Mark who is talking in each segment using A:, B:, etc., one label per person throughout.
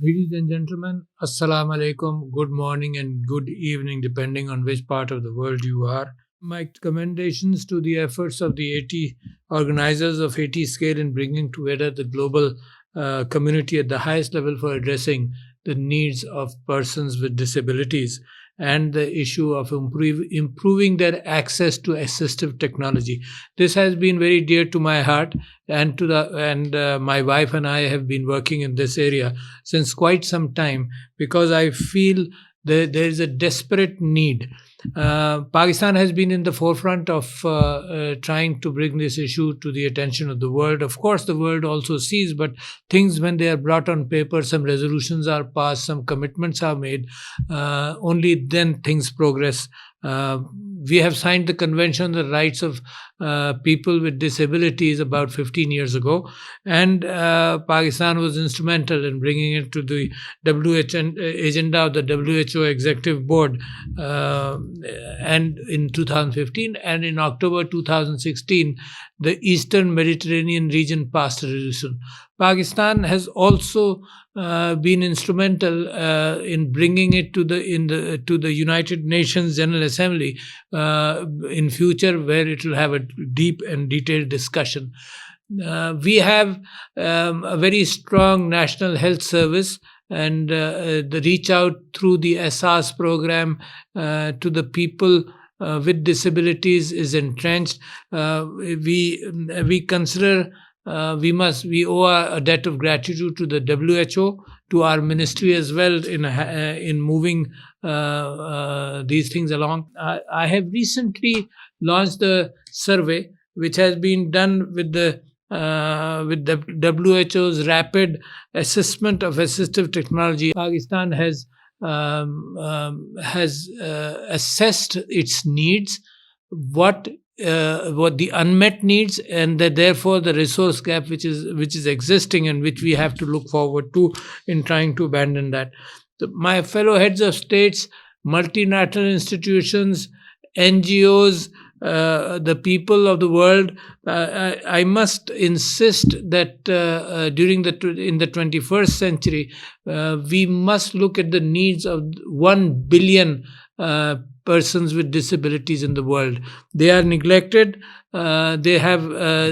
A: Ladies and gentlemen, Assalamu alaikum, good morning and good evening, depending on which part of the world you are. My commendations to the efforts of the 80 organizers of 80 Scale in bringing together the global community at the highest level for addressing the needs of persons with disabilities and the issue of improving their access to assistive technology. This has been very dear to my heart, and my wife and I have been working in this area since quite some time because I feel there is a desperate need. Pakistan has been in the forefront of trying to bring this issue to the attention of the world. Of course, the world also sees, but things, when they are brought on paper, some resolutions are passed, some commitments are made, only then things progress. Uh, we have signed the Convention on the Rights of People with Disabilities about 15 years ago, and Pakistan was instrumental in bringing it to the WHO agenda of the WHO Executive Board, and in 2015, and in October 2016, the Eastern Mediterranean region passed a resolution. Pakistan has also been instrumental in bringing it to the United Nations General Assembly in future, where it will have a deep and detailed discussion. We have a very strong National Health Service, and the reach out through the SARS program to the people with disabilities is entrenched. We consider we owe a debt of gratitude to the WHO, to our ministry as well, in moving these things along. I have recently launched a survey which has been done with the WHO's rapid assessment of assistive technology. Pakistan has assessed its needs, what the unmet needs, and that therefore the resource gap which is existing, and which we have to look forward to in trying to abandon that. My fellow heads of states, multinational institutions, NGOs, the people of the world, I must insist that in the 21st century, we must look at the needs of 1 billion persons with disabilities in the world. They are neglected. They have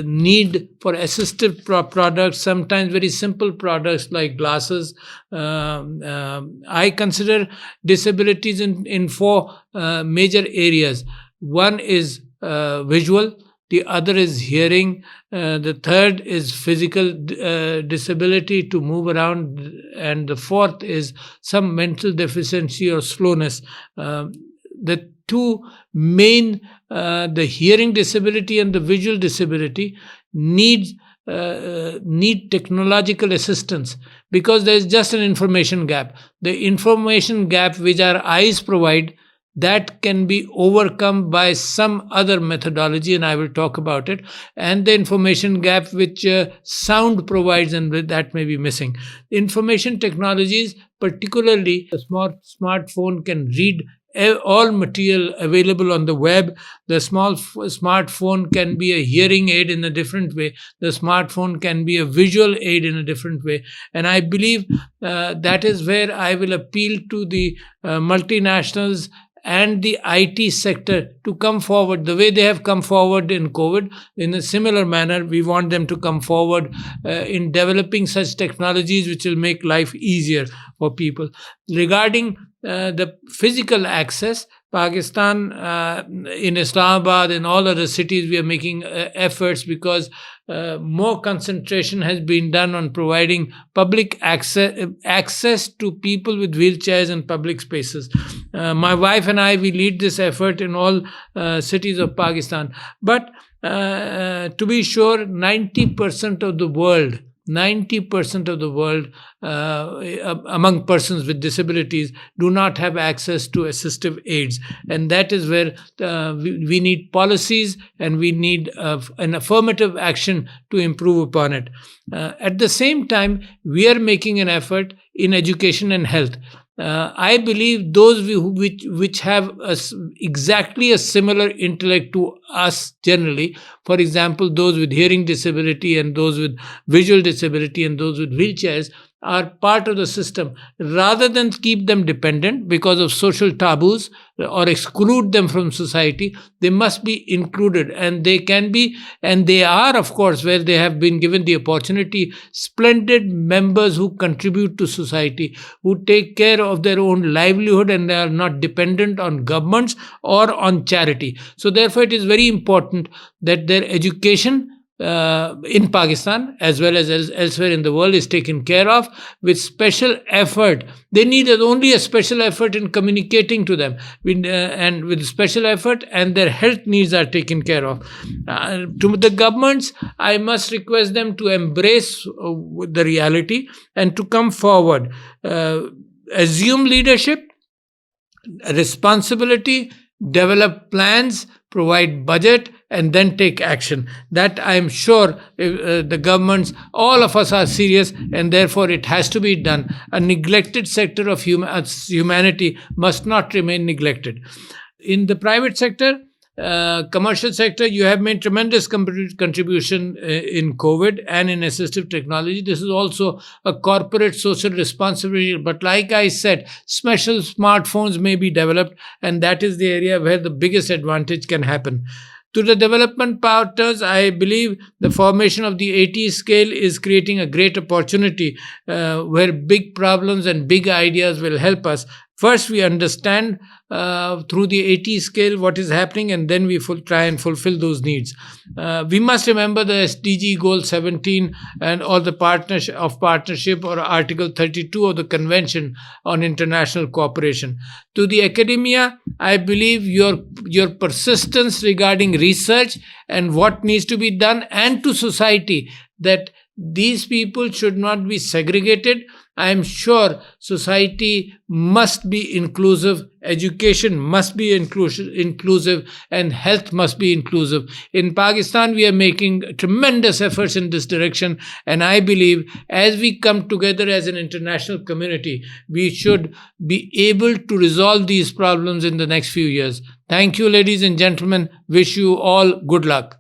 A: need for assistive products, sometimes very simple products like glasses. I consider disabilities in four major areas. One is visual, the other is hearing, the third is physical disability to move around, and the fourth is some mental deficiency or slowness. The two main, the hearing disability and the visual disability, need technological assistance, because there is just an information gap. The information gap which our eyes provide, that can be overcome by some other methodology, and I will talk about it, and the information gap which sound provides, and that may be missing. Information technologies, particularly a smartphone, can read all material available on the web. The smartphone can be a hearing aid in a different way. The smartphone can be a visual aid in a different way. And I believe that is where I will appeal to the multinationals and the IT sector to come forward the way they have come forward in COVID. In a similar manner, we want them to come forward in developing such technologies which will make life easier for people. Regarding the physical access, Pakistan, in Islamabad and all other cities, we are making efforts, because more concentration has been done on providing public access to people with wheelchairs in public spaces. My wife and I, we lead this effort in all cities of Pakistan. But to be sure, 90% of the world 90% of the world, among persons with disabilities, do not have access to assistive aids. And that is where we need policies, and we need an affirmative action to improve upon it. At the same time, we are making an effort in education and health. I believe those which have exactly a similar intellect to us generally, for example, those with hearing disability and those with visual disability and those with wheelchairs, are part of the system, rather than keep them dependent because of social taboos or exclude them from society, they must be included. And they can be, and they are, of course, where they have been given the opportunity, splendid members who contribute to society, who take care of their own livelihood, and they are not dependent on governments or on charity. So therefore it is very important that their education in Pakistan as well as elsewhere in the world is taken care of with special effort. They need only a special effort in communicating to them, and with special effort, and their health needs are taken care of. To the governments, I must request them to embrace the reality and to come forward, assume leadership, responsibility, develop plans, provide budget, and then take action. That I am sure the governments, all of us are serious, and therefore it has to be done. A neglected sector of humanity must not remain neglected. In the private sector, commercial sector, you have made tremendous contribution in COVID and in assistive technology. This is also a corporate social responsibility. But like I said, special smartphones may be developed, and that is the area where the biggest advantage can happen. To the development partners, I believe the formation of the 80 scale is creating a great opportunity where big problems and big ideas will help us. First, we understand through the 80 scale what is happening, and then we try and fulfill those needs. We must remember the SDG Goal 17 and all the partnership or Article 32 of the Convention on International Cooperation. To the academia, I believe your persistence regarding research and what needs to be done, and to society, that these people should not be segregated. I am sure society must be inclusive, education must be inclusive, and health must be inclusive. In Pakistan, we are making tremendous efforts in this direction, and I believe as we come together as an international community, we should be able to resolve these problems in the next few years. Thank you, ladies and gentlemen. Wish you all good luck.